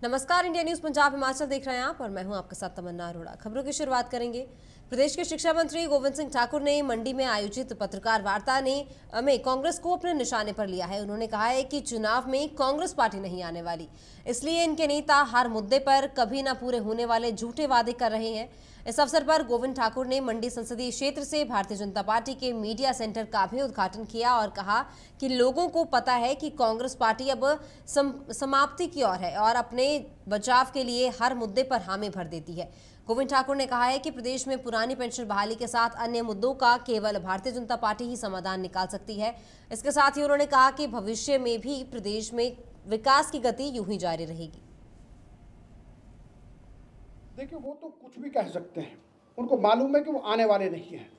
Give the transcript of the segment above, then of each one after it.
नमस्कार, India news Punjab Himachal देख रहे हैं आप और मैं हूं आपके साथ तमन्ना अरोड़ा। खबरों की शुरुआत करेंगे। प्रदेश के शिक्षा मंत्री गोविंद सिंह ठाकुर ने मंडी में आयोजित पत्रकार वार्ता में कांग्रेस को अपने निशाने पर लिया है। उन्होंने कहा है कि चुनाव में कांग्रेस पार्टी नहीं आने वाली, इसलिए इनके नेता हर मुद्दे पर कभी न पूरे होने वाले झूठे वादे कर रहे हैं। इस अवसर पर गोविंद ठाकुर ने मंडी संसदीय क्षेत्र से भारतीय जनता पार्टी के मीडिया सेंटर का भी उद्घाटन किया और कहा कि लोगों को पता है कि कांग्रेस पार्टी अब समाप्ति की ओर है और अपने बचाव के लिए हर मुद्दे पर हामी भर देती है। गोविंद ठाकुर ने कहा है कि प्रदेश में पुरानी पेंशन बहाली के साथ अन्य मुद्दों का केवल भारतीय जनता पार्टी ही समाधान निकाल सकती है। इसके साथ ही उन्होंने कहा कि भविष्य में भी प्रदेश में विकास की गति यूं ही जारी रहेगी। देखिए, वो तो कुछ भी कह सकते हैं, उनको मालूम है कि वो आने वाले नहीं हैं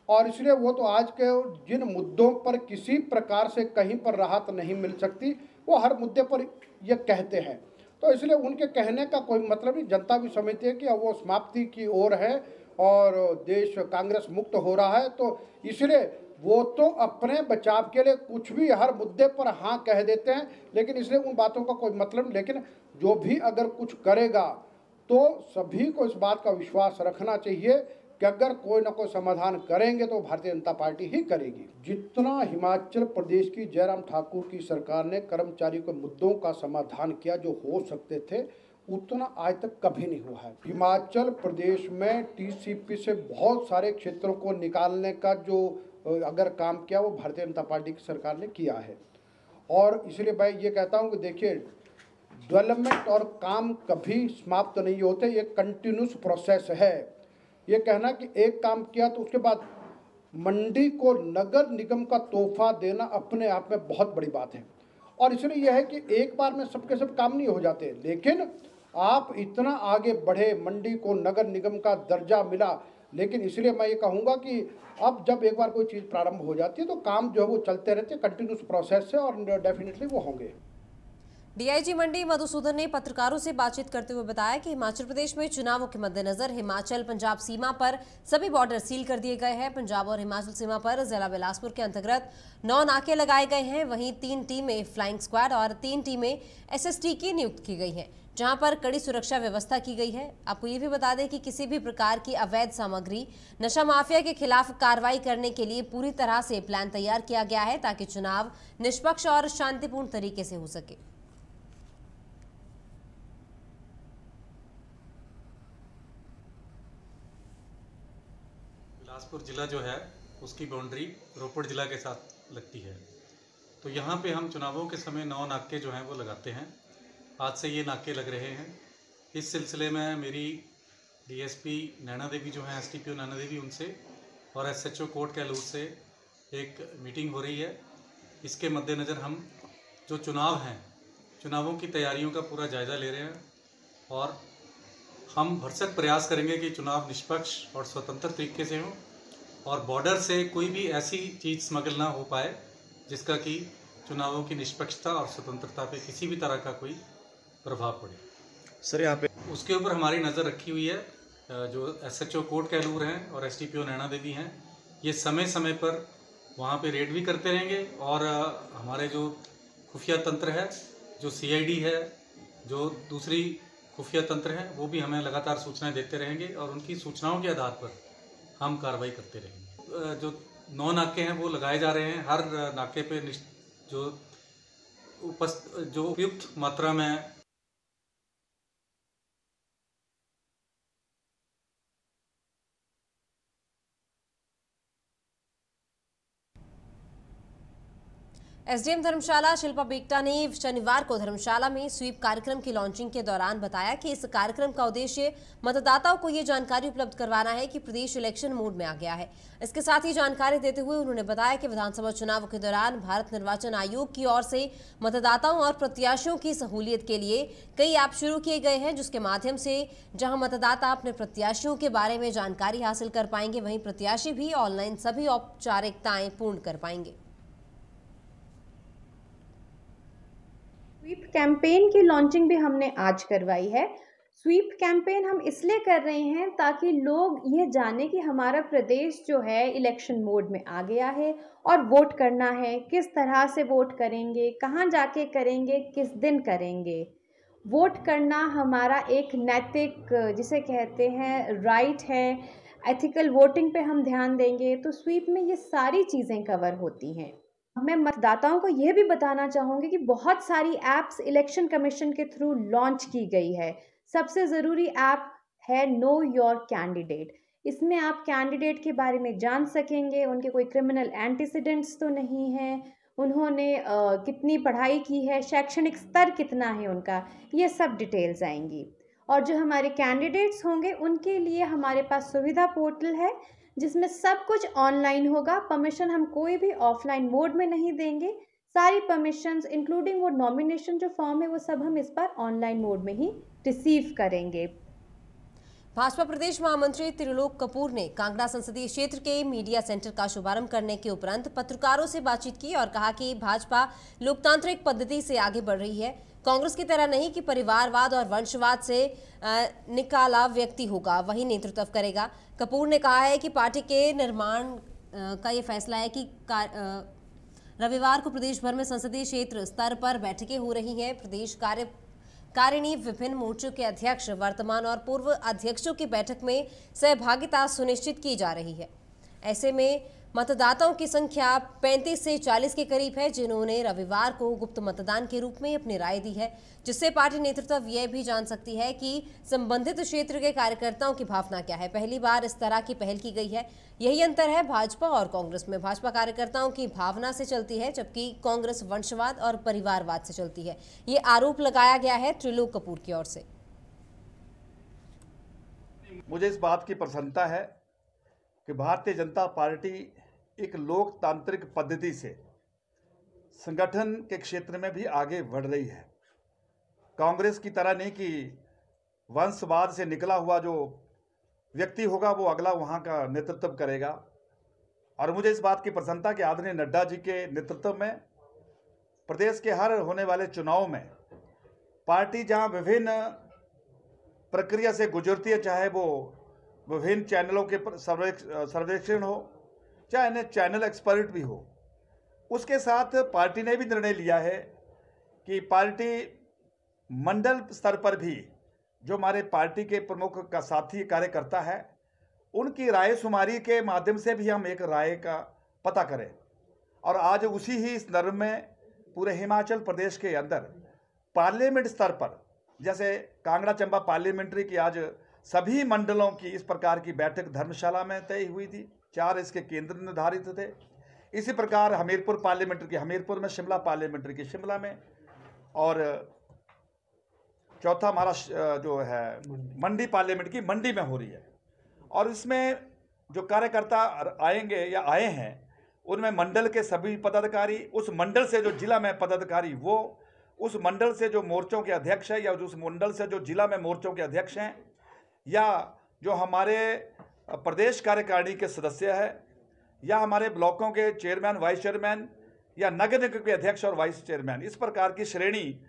और इसलिए वो तो आज के जिन मुद्दों पर किसी प्रकार से कहीं पर राहत नहीं मिल सकती, वो हर मुद्दे पर ये कहते हैं। तो इसलिए उनके कहने का कोई मतलब नहीं। जनता भी समझती है कि अब वो समाप्ति की ओर है और देश कांग्रेस मुक्त हो रहा है, तो इसलिए वो तो अपने बचाव के लिए कुछ भी हर मुद्दे पर हाँ कह देते हैं, लेकिन इसलिए उन बातों का कोई मतलब नहीं। लेकिन जो भी अगर कुछ करेगा तो सभी को इस बात का विश्वास रखना चाहिए कि अगर कोई ना कोई समाधान करेंगे तो भारतीय जनता पार्टी ही करेगी। जितना हिमाचल प्रदेश की जयराम ठाकुर की सरकार ने कर्मचारियों के मुद्दों का समाधान किया जो हो सकते थे, उतना आज तक कभी नहीं हुआ है। हिमाचल प्रदेश में टीसीपी से बहुत सारे क्षेत्रों को निकालने का जो अगर काम किया वो भारतीय जनता पार्टी की सरकार ने किया है और इसलिए मैं ये कहता हूँ कि देखिए, डेवलपमेंट और काम कभी समाप्त नहीं होते, ये कंटिन्यूस प्रोसेस है। ये कहना कि एक काम किया तो उसके बाद मंडी को नगर निगम का तोहफा देना अपने आप में बहुत बड़ी बात है और इसलिए यह है कि एक बार में सबके सब काम नहीं हो जाते, लेकिन आप इतना आगे बढ़े, मंडी को नगर निगम का दर्जा मिला। लेकिन इसलिए मैं ये कहूँगा कि अब जब एक बार कोई चीज़ प्रारंभ हो जाती है तो काम जो है वो चलते रहते हैं, कंटिन्यूस प्रोसेस है और डेफिनेटली वो होंगे। डीआईजी मंडी मधुसूदन ने पत्रकारों से बातचीत करते हुए बताया कि हिमाचल प्रदेश में चुनावों के मद्देनजर हिमाचल पंजाब सीमा पर सभी बॉर्डर सील कर दिए गए हैं। पंजाब और हिमाचल सीमा पर जिला बिलासपुर के अंतर्गत 9 नाके लगाए गए हैं। वहीं 3 टीमें फ्लाइंग स्क्वाड और 3 टीमें एसएसटी की नियुक्त की गई हैं, जहां पर कड़ी सुरक्षा व्यवस्था की गई है। आपको ये भी बता दें कि किसी भी प्रकार की अवैध सामग्री, नशा माफिया के खिलाफ कार्रवाई करने के लिए पूरी तरह से प्लान तैयार किया गया है ताकि चुनाव निष्पक्ष और शांतिपूर्ण तरीके से हो सके। बिलासपुर ज़िला जो है उसकी बाउंड्री रोपड़ ज़िला के साथ लगती है, तो यहाँ पे हम चुनावों के समय 9 नाके जो हैं वो लगाते हैं। आज से ये नाके लग रहे हैं। इस सिलसिले में मेरी डीएसपी नैना देवी जो हैं, एसटीपीओ नैना देवी, उनसे और एसएचओ कोट कैलूर से एक मीटिंग हो रही है। इसके मद्देनज़र हम जो चुनाव हैं, चुनावों की तैयारियों का पूरा जायज़ा ले रहे हैं और हम भरसक प्रयास करेंगे कि चुनाव निष्पक्ष और स्वतंत्र तरीके से हों और बॉर्डर से कोई भी ऐसी चीज़ स्मगल ना हो पाए जिसका कि चुनावों की निष्पक्षता और स्वतंत्रता पे किसी भी तरह का कोई प्रभाव पड़े। सर, यहाँ पे उसके ऊपर हमारी नज़र रखी हुई है। जो एसएचओ कोट कैलूर हैं और एसटीपीओ नैना देवी हैं, ये समय समय पर वहाँ पे रेड भी करते रहेंगे और हमारे जो खुफिया तंत्र है, जो सीआईडी है, जो दूसरी खुफिया तंत्र है, वो भी हमें लगातार सूचनाएं देते रहेंगे और उनकी सूचनाओं के आधार पर हम कार्रवाई करते रहेंगे। जो 9 नाके हैं वो लगाए जा रहे हैं। हर नाके पे जो उपयुक्त मात्रा में एसडीएम धर्मशाला शिल्पा बेगटा ने शनिवार को धर्मशाला में स्वीप कार्यक्रम की लॉन्चिंग के दौरान बताया कि इस कार्यक्रम का उद्देश्य मतदाताओं को ये जानकारी उपलब्ध करवाना है कि प्रदेश इलेक्शन मोड में आ गया है। इसके साथ ही जानकारी देते हुए उन्होंने बताया कि विधानसभा चुनाव के दौरान भारत निर्वाचन आयोग की ओर से मतदाताओं और प्रत्याशियों की सहूलियत के लिए कई ऐप शुरू किए गए हैं, जिसके माध्यम से जहां मतदाता अपने प्रत्याशियों के बारे में जानकारी हासिल कर पाएंगे, वहीं प्रत्याशी भी ऑनलाइन सभी औपचारिकताएं पूर्ण कर पाएंगे। स्वीप कैंपेन की लॉन्चिंग भी हमने आज करवाई है। स्वीप कैंपेन हम इसलिए कर रहे हैं ताकि लोग ये जाने कि हमारा प्रदेश जो है इलेक्शन मोड में आ गया है और वोट करना है, किस तरह से वोट करेंगे, कहाँ जाके करेंगे, किस दिन करेंगे। वोट करना हमारा एक नैतिक जिसे कहते हैं राइट है, एथिकल वोटिंग पे हम ध्यान देंगे तो स्वीप में ये सारी चीज़ें कवर होती हैं। मैं मतदाताओं को यह भी बताना चाहूँगी कि बहुत सारी ऐप्स इलेक्शन कमीशन के थ्रू लॉन्च की गई है। सबसे ज़रूरी ऐप है नो योर कैंडिडेट। इसमें आप कैंडिडेट के बारे में जान सकेंगे, उनके कोई क्रिमिनल एंटीसीडेंट्स तो नहीं हैं, उन्होंने कितनी पढ़ाई की है, शैक्षणिक स्तर कितना है उनका, ये सब डिटेल्स आएंगी। और जो हमारे कैंडिडेट्स होंगे उनके लिए हमारे पास सुविधा पोर्टल है जिसमें सब कुछ ऑनलाइन होगा। परमिशन हम कोई भी ऑफलाइन मोड में नहीं देंगे। सारी परमिशंस इंक्लूडिंग वो नॉमिनेशन जो फॉर्म है वो सब हम इस बार ऑनलाइन मोड में ही रिसीव करेंगे। भाजपा प्रदेश महामंत्री त्रिलोक कपूर ने कांगड़ा संसदीय क्षेत्र के मीडिया सेंटर का शुभारंभ करने के उपरांत पत्रकारों से बातचीत की और कहा कि भाजपा लोकतांत्रिक पद्धति से आगे बढ़ रही है, कांग्रेस की तरह नहीं कि परिवारवाद और वंशवाद से निकाला व्यक्ति होगा वही नेतृत्व करेगा। कपूर ने कहा है कि पार्टी के निर्माण का ये फैसला है कि रविवार को प्रदेश भर में संसदीय क्षेत्र स्तर पर बैठकें हो रही हैं। प्रदेश कार्यकारिणी विभिन्न मोर्चों के अध्यक्ष, वर्तमान और पूर्व अध्यक्षों की बैठक में सहभागिता सुनिश्चित की जा रही है। ऐसे में मतदाताओं की संख्या 35 से 40 के करीब है जिन्होंने रविवार को गुप्त मतदान के रूप में अपनी राय दी है, जिससे पार्टी नेतृत्व यह भी जान सकती है कि संबंधित क्षेत्र के कार्यकर्ताओं की भावना क्या है। पहली बार इस तरह की पहल की गई है। यही अंतर है भाजपा और कांग्रेस में। भाजपा कार्यकर्ताओं की भावना से चलती है जबकि कांग्रेस वंशवाद और परिवारवाद से चलती है। ये आरोप लगाया गया है त्रिलोक कपूर की ओर से। मुझे इस बात की प्रसन्नता है कि भारतीय जनता पार्टी एक लोकतांत्रिक पद्धति से संगठन के क्षेत्र में भी आगे बढ़ रही है। कांग्रेस की तरह नहीं कि वंशवाद से निकला हुआ जो व्यक्ति होगा वो अगला वहाँ का नेतृत्व करेगा। और मुझे इस बात की प्रसन्नता कि आदरणीय नड्डा जी के नेतृत्व में प्रदेश के हर होने वाले चुनाव में पार्टी जहाँ विभिन्न प्रक्रिया से गुजरती है, चाहे वो विभिन्न चैनलों के सर्वेक्षण हो, चाहे अन्य चैनल एक्सपर्ट भी हो, उसके साथ पार्टी ने भी निर्णय लिया है कि पार्टी मंडल स्तर पर भी जो हमारे पार्टी के प्रमुख का साथी कार्यकर्ता है उनकी राय शुमारी के माध्यम से भी हम एक राय का पता करें। और आज उसी ही संदर्भ में पूरे हिमाचल प्रदेश के अंदर पार्लियामेंट स्तर पर, जैसे कांगड़ा चंबा पार्लियामेंट्री की आज सभी मंडलों की इस प्रकार की बैठक धर्मशाला में तय हुई थी। 4 इसके केंद्र निर्धारित थे। इसी प्रकार हमीरपुर पार्लियामेंट्री की हमीरपुर में, शिमला पार्लियामेंट्री की शिमला में, और चौथा हमारा जो है मंडी पार्लियामेंट की मंडी में हो रही है। और इसमें जो कार्यकर्ता आएंगे या आए हैं उनमें मंडल के सभी पदाधिकारी, उस मंडल से जो जिला में पदाधिकारी, वो उस मंडल से जो मोर्चों के अध्यक्ष है या उस मंडल से जो जिला में मोर्चों के अध्यक्ष हैं, या जो हमारे प्रदेश कार्यकारिणी के सदस्य है, या हमारे ब्लॉकों के चेयरमैन, वाइस चेयरमैन, या नगर निगम के अध्यक्ष और वाइस चेयरमैन, इस प्रकार की श्रेणी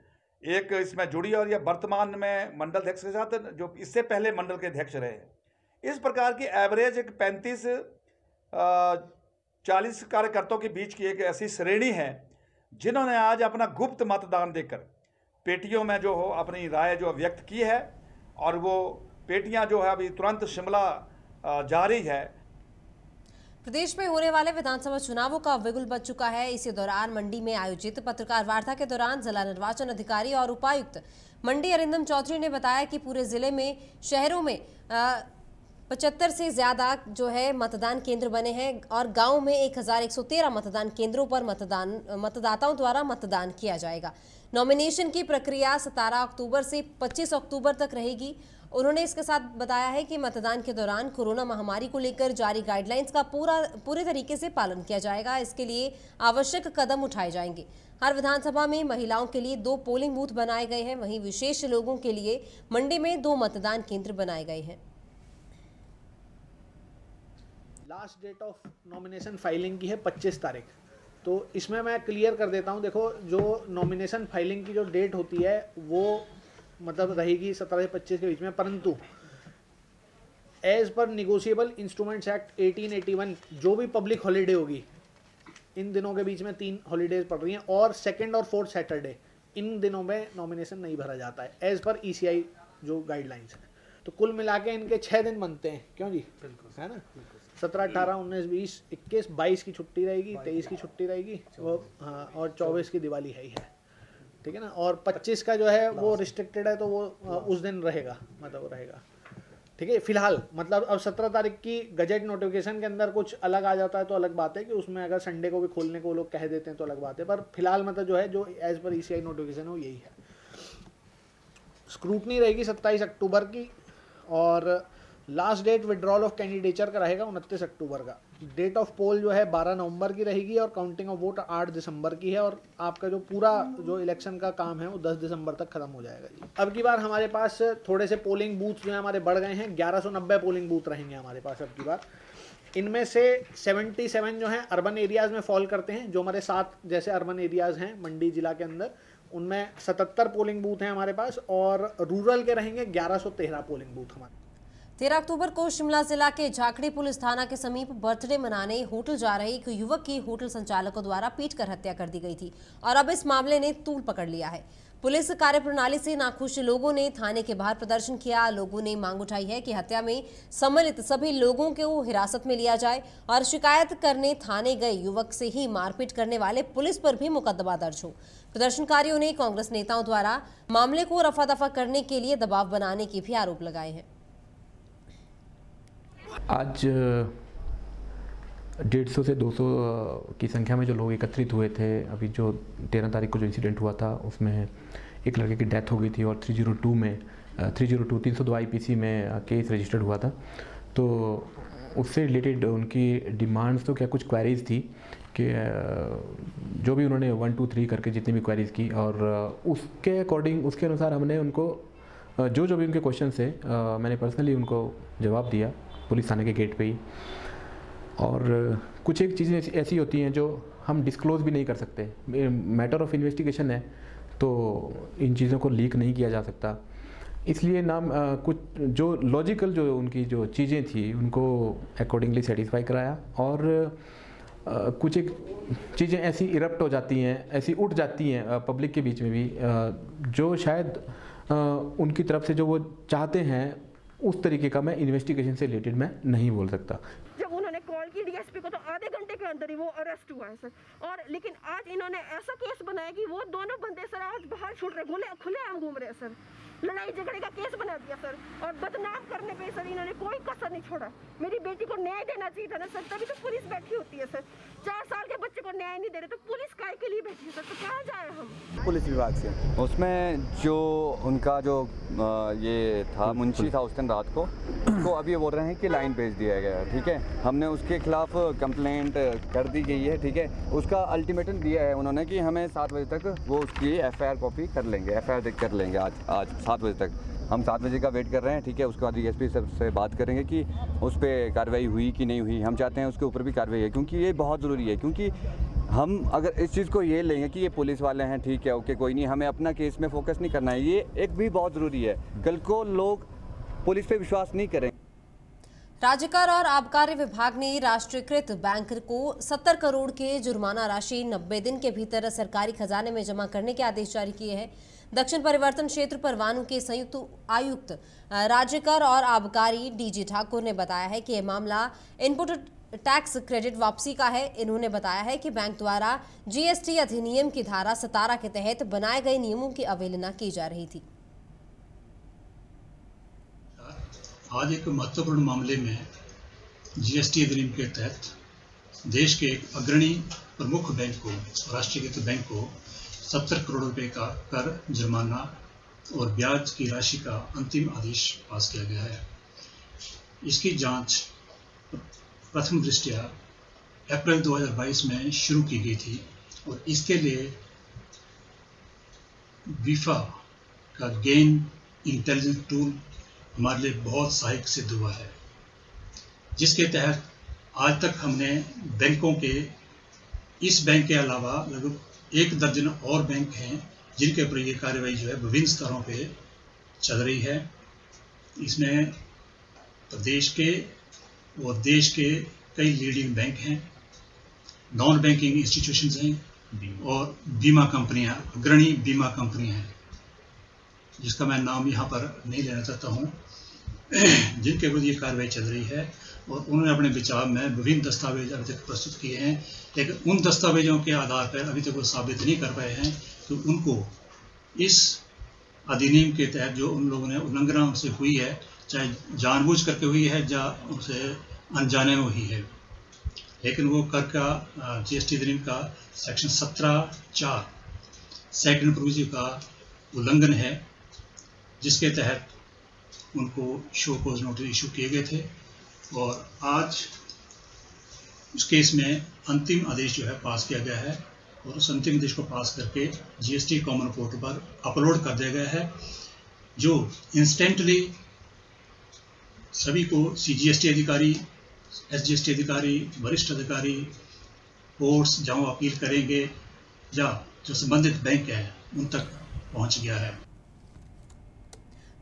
एक इसमें जुड़ी। और यह वर्तमान में मंडल अध्यक्ष के साथ जो इससे पहले मंडल के अध्यक्ष रहे, इस प्रकार की एवरेज एक 35-40 कार्यकर्ताओं के बीच की एक ऐसी श्रेणी है जिन्होंने आज अपना गुप्त मतदान देकर पेटियों में जो हो अपनी राय जो व्यक्त की है। और वो पेटियां जो है अभी तुरंत शिमला जा रही है। प्रदेश में होने वाले विधानसभा चुनावों का बिगुल बज चुका है। इसी दौरान मंडी में आयोजित पत्रकार वार्ता के दौरान जिला निर्वाचन अधिकारी और उपायुक्त मंडी अरिंदम चौधरी ने बताया कि पूरे जिले में शहरों में 75 से ज्यादा जो है मतदान केंद्र बने हैं और गांव में 1113 मतदान केंद्रों पर मतदाताओं द्वारा मतदान किया जाएगा। नॉमिनेशन की प्रक्रिया 17 अक्टूबर से 25 अक्टूबर तक रहेगी। उन्होंने इसके साथ बताया है कि मतदान के दौरान कोरोना महामारी को लेकर जारी गाइडलाइंस का पूरे तरीके से पालन किया जाएगा। इसके लिए आवश्यक कदम उठाए जाएंगे। हर विधानसभा में महिलाओं के लिए 2 पोलिंग बूथ बनाए गए हैं, वहीं विशेष लोगों के लिए मंडी में 2 मतदान केंद्र बनाए गए हैं। Last date of nomination filing की है 25 तारीख। तो इसमें मैं क्लियर कर देता हूं, देखो जो नॉमिनेशन फाइलिंग की जो डेट होती है वो मतलब रहेगी 17 से 25 के बीच में, परंतु as per negotiable instruments act 1881 जो भी पब्लिक हॉलीडे होगी, इन दिनों के बीच में 3 हॉलीडेज पड़ रही हैं और 2nd और 4th सैटरडे इन दिनों में नॉमिनेशन नहीं भरा जाता है एज पर ECI जो गाइडलाइंस है। तो कुल मिला के इनके 6 दिन बनते हैं, क्यों जी? बिल्कुल, है ना। 17, 18, 19, 20, 21, 22 की छुट्टी रहेगी, 23 की छुट्टी रहेगी, वो हाँ, और 24 की दिवाली है ही है, ठीक है ना। और 25 का जो है वो रिस्ट्रिक्टेड है, तो वो उस दिन रहेगा, मतलब वो रहेगा, ठीक है फिलहाल। मतलब अब 17 तारीख की गजट नोटिफिकेशन के अंदर कुछ अलग आ जाता है तो अलग बात है, कि उसमें अगर संडे को भी खोलने को लोग कह देते हैं तो अलग बात है, पर फिलहाल मतलब जो है, जो एज पर ECI नोटिफिकेशन है वो यही है। स्क्रूटनी रहेगी 27 अक्टूबर की, और last date withdrawal of candidature का रहेगा 29 अक्टूबर का। डेट ऑफ पोल जो है 12 नवंबर की रहेगी, और काउंटिंग ऑफ वोट 8 दिसंबर की है, और आपका जो पूरा जो इलेक्शन का काम है वो 10 दिसंबर तक खत्म हो जाएगा जी। अब की बार हमारे पास थोड़े से पोलिंग बूथ जो है हमारे बढ़ गए हैं, 1190 पोलिंग बूथ रहेंगे हमारे पास अब की बार। इनमें से 77 जो हैं अर्बन एरियाज़ में फॉल करते हैं, जो हमारे 7 जैसे अर्बन एरियाज़ हैं मंडी जिला के अंदर, उनमें 77 पोलिंग बूथ हैं हमारे पास, और रूरल के रहेंगे 1113 पोलिंग बूथ हमारे। 13 अक्टूबर को शिमला जिला के झाकड़ी पुलिस थाना के समीप बर्थडे मनाने होटल जा रहे एक युवक की होटल संचालकों द्वारा पीटकर हत्या कर दी गई थी, और अब इस मामले ने तूल पकड़ लिया है। पुलिस कार्यप्रणाली से नाखुश लोगों ने थाने के बाहर प्रदर्शन किया। लोगों ने मांग उठाई है कि हत्या में सम्मिलित सभी लोगों को हिरासत में लिया जाए, और शिकायत करने थाने गए युवक से ही मारपीट करने वाले पुलिस पर भी मुकदमा दर्ज हो। प्रदर्शनकारियों ने कांग्रेस नेताओं द्वारा मामले को रफा दफा करने के लिए दबाव बनाने के भी आरोप लगाए हैं। आज 150 से 200 की संख्या में जो लोग एकत्रित हुए थे, अभी जो 13 तारीख को जो इंसिडेंट हुआ था उसमें एक लड़के की डेथ हो गई थी, और 302 IPC में केस रजिस्टर्ड हुआ था। तो उससे रिलेटेड उनकी डिमांड्स तो क्या कुछ क्वेरीज थी, कि जो भी उन्होंने 1, 2, 3 करके जितनी भी क्वेरीज की, और उसके अकॉर्डिंग उसके अनुसार हमने उनको जो भी उनके क्वेश्चन थे मैंने पर्सनली उनको जवाब दिया पुलिस थाने के गेट पे ही। और कुछ एक चीज़ें ऐसी होती हैं जो हम डिस्क्लोज़ भी नहीं कर सकते, मैटर ऑफ इन्वेस्टिगेशन है, तो इन चीज़ों को लीक नहीं किया जा सकता। इसलिए कुछ जो लॉजिकल जो उनकी जो चीज़ें थी उनको अकॉर्डिंगली सेटिस्फाई कराया, और कुछ एक चीज़ें ऐसी इरप्ट हो जाती हैं, ऐसी उठ जाती हैं पब्लिक के बीच में भी, जो शायद उनकी तरफ से जो वो चाहते हैं उस तरीके का मैं इन्वेस्टिगेशन से रिलेटेड मैं नहीं बोल सकता। जब उन्होंने कॉल की DSP को तो आधे घंटे के अंदर ही वो अरेस्ट हुआ है सर, और लेकिन आज इन्होंने ऐसा केस बनाया कि वो दोनों बंदे सर आज बाहर छूट रहे, खुले आम घूम रहे हैं सर। लड़ाई झगड़े का केस बना दिया सर, और बदनाम करने पे सर इन्होंने कोई कसर नहीं छोड़ा। मेरी बेटी को न्याय देना चाहिए था ना सर, तभी तो पुलिस बैठी होती है सर। 4 साल के बच्चे को न्याय नहीं दे रहे तो पुलिस काय के लिए बैठी है सर, तो कहाँ जाए हम? पुलिस विभाग से उसमें जो उनका जो ये था मुंशी था उस दिन रात को, तो अभी बोल रहे हैं कि लाइन भेज दिया गया है, ठीक है। हमने उसके खिलाफ कंप्लेंट कर दी गई है, ठीक है। उसका अल्टीमेटम दिया है उन्होंने कि हमें 7 बजे तक वो उसकी FIR कॉपी कर लेंगे, FIR कर लेंगे आज 7 बजे तक। हम 7 बजे का वेट कर रहे हैं, ठीक है। उसके बाद DSP से बात करेंगे कि उस पर कार्रवाई हुई कि नहीं हुई। हम चाहते हैं उसके ऊपर भी कार्रवाई है, क्योंकि ये बहुत ज़रूरी है। क्योंकि हम अगर इस चीज़ को ये लेंगे कि ये पुलिस वाले हैं, ठीक है, ओके, कोई नहीं, हमें अपना केस में फोकस नहीं करना है, ये एक भी बहुत ज़रूरी है। कल को लोग पुलिस पे विश्वास नहीं करें। राज्यकर और आबकारी विभाग ने राष्ट्रीयकृत बैंकर को 70 करोड़ के जुर्माना राशि 90 दिन के भीतर सरकारी खजाने में जमा करने के आदेश जारी किए हैं। दक्षिण परिवर्तन क्षेत्र परवाणु के संयुक्त आयुक्त राज्यकर और आबकारी DG ठाकुर ने बताया है कि यह मामला इनपुट टैक्स क्रेडिट वापसी का है। इन्होंने बताया है कि बैंक द्वारा GST अधिनियम की धारा 17 के तहत बनाए गए नियमों की अवहेलना की जा रही थी। आज एक महत्वपूर्ण मामले में GST अधिनियम के तहत देश के एक अग्रणी प्रमुख बैंक को, राष्ट्रीयकृत बैंक को 70 करोड़ रुपए का कर, जुर्माना और ब्याज की राशि का अंतिम आदेश पास किया गया है। इसकी जांच प्रथम दृष्टया अप्रैल 2022 में शुरू की गई थी, और इसके लिए बीफा का गेन इंटेलिजेंस टूल हमारे लिए बहुत सहायक सिद्ध हुआ है, जिसके तहत आज तक हमने बैंकों के, इस बैंक के अलावा लगभग 1 दर्जन और बैंक हैं जिनके ऊपर ये कार्रवाई जो है विभिन्न स्तरों पे चल रही है। इसमें प्रदेश के और देश के कई लीडिंग बैंक हैं, नॉन बैंकिंग इंस्टीट्यूशंस हैं, और बीमा कंपनियां, अग्रणी बीमा कंपनियां हैं, जिसका मैं नाम यहाँ पर नहीं लेना चाहता हूँ, जिनके विरुद्ध ये कार्रवाई चल रही है। और उन्होंने अपने विचार में विभिन्न दस्तावेज अभी तक प्रस्तुत किए हैं, लेकिन उन दस्तावेजों के आधार पर अभी तक वो साबित नहीं कर पाए हैं कि उनको इस अधिनियम के तहत जो उन लोगों ने उल्लंघना उनसे हुई है, चाहे जानबूझ करके हुई है या उनसे अनजाने में हुई है, लेकिन वो कर का जीएसटी अधिनियम का सेक्शन 17(4) सेकंड प्रोविजन का उल्लंघन है, जिसके तहत उनको शो कॉज नोटिस इशू किए गए थे। और आज उस केस में अंतिम आदेश जो है पास किया गया है और उस अंतिम आदेश को पास करके जीएसटी कॉमन पोर्टल पर अपलोड कर दिया गया है, जो इंस्टेंटली सभी को सीजीएसटी अधिकारी, एसजीएसटी अधिकारी, वरिष्ठ अधिकारी, कोर्ट्स जहाँ अपील करेंगे या जो संबंधित बैंक है उन तक पहुँच गया है।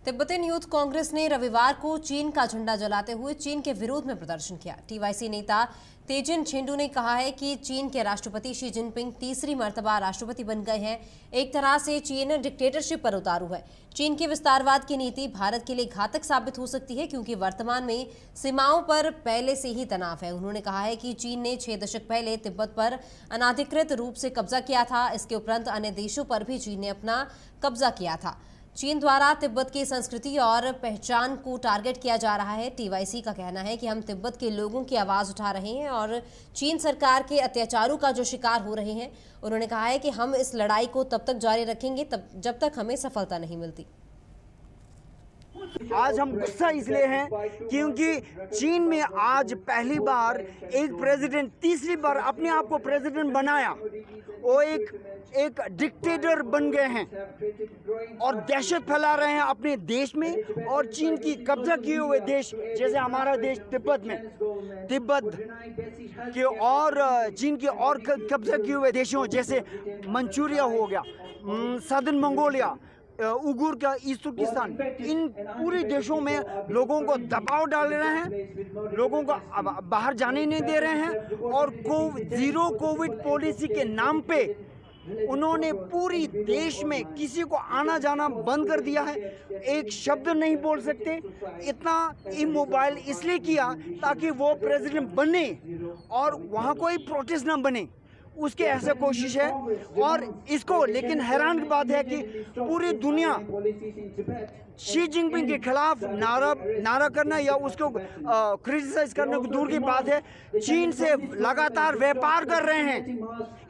तिब्बतन यूथ कांग्रेस ने रविवार को चीन का झंडा जलाते हुए चीन के विरोध में प्रदर्शन किया। टीवाईसी नेता तेजिन छिंडू ने कहा है कि चीन के राष्ट्रपति शी जिनपिंग तीसरी मर्तबा राष्ट्रपति बन गए हैं। एक तरह से चीन डिक्टेटरशिप पर उतारू है। चीन की विस्तारवाद की नीति भारत के लिए घातक साबित हो सकती है, क्योंकि वर्तमान में सीमाओं पर पहले से ही तनाव है। उन्होंने कहा है कि चीन ने 6 दशक पहले तिब्बत पर अनाधिकृत रूप से कब्जा किया था। इसके उपरांत अन्य देशों पर भी चीन ने अपना कब्जा किया था। चीन द्वारा तिब्बत की संस्कृति और पहचान को टारगेट किया जा रहा है। टीवाईसी का कहना है कि हम तिब्बत के लोगों की आवाज़ उठा रहे हैं और चीन सरकार के अत्याचारों का जो शिकार हो रहे हैं। उन्होंने कहा है कि हम इस लड़ाई को तब तक जारी रखेंगे जब तक हमें सफलता नहीं मिलती। आज हम गुस्सा इसलिए हैं क्योंकि चीन में आज पहली बार एक प्रेसिडेंट तीसरी बार अपने आप को प्रेसिडेंट बनाया, वो एक डिक्टेटर बन गए हैं और दहशत फैला रहे हैं अपने देश में। और चीन की कब्जा किए हुए देश जैसे हमारा देश तिब्बत के और चीन के और कब्जा किए हुए देशों जैसे मंचूरिया हो गया, सदर्न मंगोलिया, उगुर का ईस्ट तुर्किस्तान, इन पूरे देशों में लोगों को दबाव डाल रहे हैं, लोगों को बाहर जाने नहीं दे रहे हैं और जीरो कोविड पॉलिसी के नाम पे उन्होंने पूरी देश में किसी को आना जाना बंद कर दिया है। एक शब्द नहीं बोल सकते। इतना इमोबाइल इसलिए किया ताकि वो प्रेसिडेंट बने और वहाँ कोई प्रोटेस्ट ना बने, उसके ऐसे कोशिश है। और इसको लेकिन हैरान की बात है कि पूरी दुनिया शी जिनपिंग के खिलाफ नारा करना या उसको क्रिटिसाइज करने को दूर की बात है, चीन से लगातार व्यापार कर रहे हैं।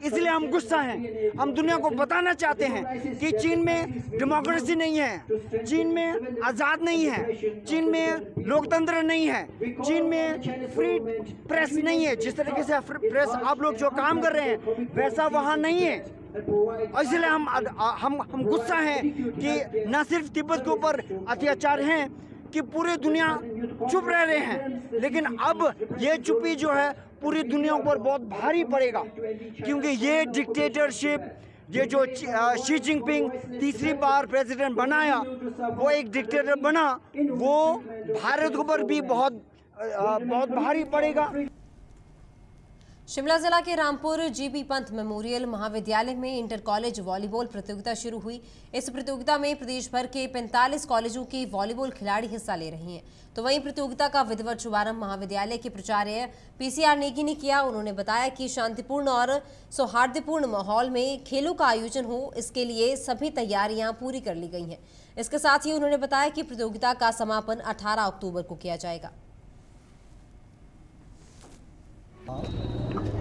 इसलिए हम गुस्सा हैं। हम दुनिया को बताना चाहते हैं कि चीन में डेमोक्रेसी नहीं है, चीन में आज़ाद नहीं है, चीन में लोकतंत्र नहीं है, चीन में फ्री प्रेस नहीं है। जिस तरीके से प्रेस आप लोग जो काम कर रहे हैं वैसा वहाँ नहीं है। इसलिए हम गुस्सा हैं कि न सिर्फ तिब्बत के ऊपर अत्याचार हैं कि पूरी दुनिया चुप रह रहे हैं, लेकिन अब ये चुप्पी जो है पूरी दुनिया पर बहुत भारी पड़ेगा, क्योंकि ये डिक्टेटरशिप, ये जो शी जिनपिंग तीसरी बार प्रेसिडेंट बनाया, वो एक डिक्टेटर बना, वो भारत के ऊपर भी बहुत भारी पड़ेगा। शिमला जिला के रामपुर जीबी पंत मेमोरियल महाविद्यालय में इंटर कॉलेज वॉलीबॉल प्रतियोगिता शुरू हुई। इस प्रतियोगिता में प्रदेश भर के 45 कॉलेजों के वॉलीबॉल खिलाड़ी हिस्सा ले रहे हैं। तो वहीं प्रतियोगिता का विधिवत शुभारंभ महाविद्यालय के प्राचार्य पीसीआर नेगी ने किया। उन्होंने बताया कि शांतिपूर्ण और सौहार्दपूर्ण माहौल में खेलों का आयोजन हो, इसके लिए सभी तैयारियां पूरी कर ली गई हैं। इसके साथ ही उन्होंने बताया कि प्रतियोगिता का समापन 18 अक्टूबर को किया जाएगा।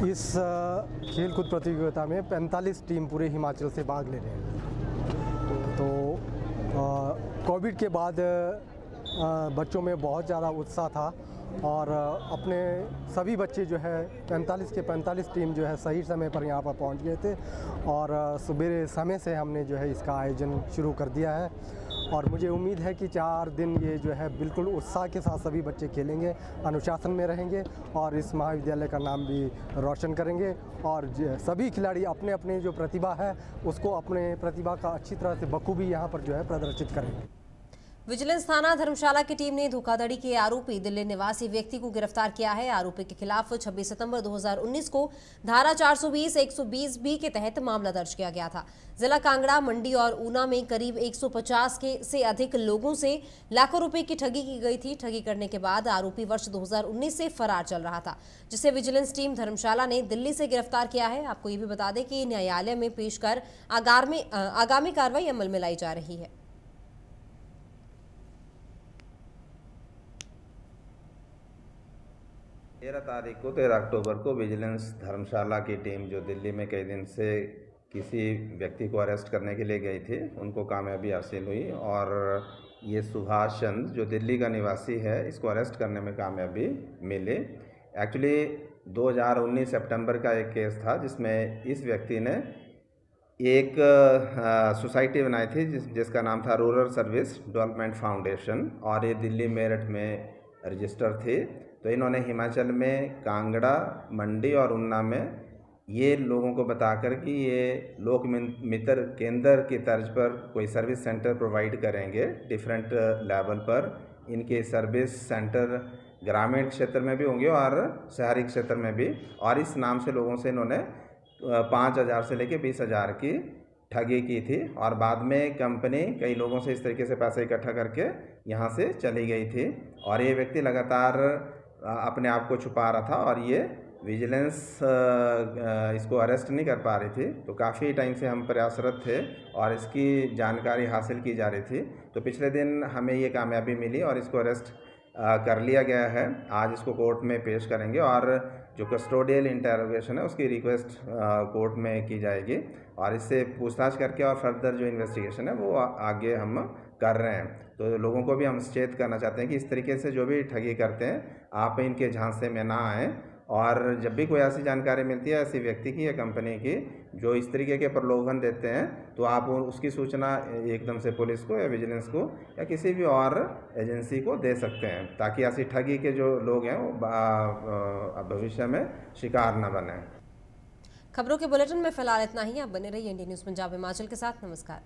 इस खेलकूद प्रतियोगिता में 45 टीम पूरे हिमाचल से भाग ले रहे हैं। तो कोविड के बाद बच्चों में बहुत ज़्यादा उत्साह था और अपने सभी बच्चे जो है 45 के 45 टीम जो है सही समय पर यहाँ पर पहुँच गए थे और सुबह समय से हमने जो है इसका आयोजन शुरू कर दिया है। और मुझे उम्मीद है कि 4 दिन ये जो है बिल्कुल उत्साह के साथ सभी बच्चे खेलेंगे, अनुशासन में रहेंगे और इस महाविद्यालय का नाम भी रोशन करेंगे। और सभी खिलाड़ी अपने अपने जो प्रतिभा है उसको अपने प्रतिभा का अच्छी तरह से बखूबी यहाँ पर जो है प्रदर्शित करेंगे। विजिलेंस थाना धर्मशाला की टीम ने धोखाधड़ी के आरोपी दिल्ली निवासी व्यक्ति को गिरफ्तार किया है। आरोपी के खिलाफ 26 सितंबर 2019 को धारा 420, 120 बी के तहत मामला दर्ज किया गया था। जिला कांगड़ा, मंडी और ऊना में करीब 150 से अधिक लोगों से लाखों रुपए की ठगी की गई थी। ठगी करने के बाद आरोपी वर्ष 2019 से फरार चल रहा था, जिसे विजिलेंस टीम धर्मशाला ने दिल्ली से गिरफ्तार किया है। आपको ये भी बता दें कि न्यायालय में पेश कर आगामी कार्रवाई अमल में लाई जा रही है। 13 अक्टूबर को विजिलेंस धर्मशाला की टीम जो दिल्ली में कई दिन से किसी व्यक्ति को अरेस्ट करने के लिए गई थी, उनको कामयाबी हासिल हुई और ये सुभाष चंद जो दिल्ली का निवासी है, इसको अरेस्ट करने में कामयाबी मिली। एक्चुअली 2019 सितंबर का एक केस था जिसमें इस व्यक्ति ने एक सोसाइटी बनाई थी जिसका नाम था रूरल सर्विस डेवलपमेंट फाउंडेशन और ये दिल्ली मेरठ में रजिस्टर थी। तो इन्होंने हिमाचल में कांगड़ा, मंडी और ऊना में ये लोगों को बताकर कि ये लोक मित्र केंद्र की तर्ज पर कोई सर्विस सेंटर प्रोवाइड करेंगे डिफरेंट लेवल पर। इनके सर्विस सेंटर ग्रामीण क्षेत्र में भी होंगे और शहरी क्षेत्र में भी, और इस नाम से लोगों से इन्होंने 5,000 से लेकर 20,000 की ठगी की थी और बाद में कंपनी कई लोगों से इस तरीके से पैसे इकट्ठा करके यहाँ से चली गई थी। और ये व्यक्ति लगातार अपने आप को छुपा रहा था और ये विजिलेंस इसको अरेस्ट नहीं कर पा रही थी। तो काफ़ी टाइम से हम प्रयासरत थे और इसकी जानकारी हासिल की जा रही थी। तो पिछले दिन हमें ये कामयाबी मिली और इसको अरेस्ट कर लिया गया है। आज इसको कोर्ट में पेश करेंगे और जो कस्टोडियल इंटरोगेशन है उसकी रिक्वेस्ट कोर्ट में की जाएगी और इससे पूछताछ करके और फर्दर जो इन्वेस्टिगेशन है वो आगे हम कर रहे हैं। तो लोगों को भी हम सचेत करना चाहते हैं कि इस तरीके से जो भी ठगी करते हैं आप इनके झांसे में ना आएँ और जब भी कोई ऐसी जानकारी मिलती है ऐसी व्यक्ति की या कंपनी की जो इस तरीके के प्रलोभन देते हैं तो आप उसकी सूचना एकदम से पुलिस को या विजिलेंस को या किसी भी और एजेंसी को दे सकते हैं ताकि ऐसी ठगी के जो लोग हैं वो भविष्य में शिकार न बने। खबरों के बुलेटिन में फिलहाल इतना ही। आप बने रहिए इंडिया न्यूज़ पंजाब हिमाचल के साथ। नमस्कार।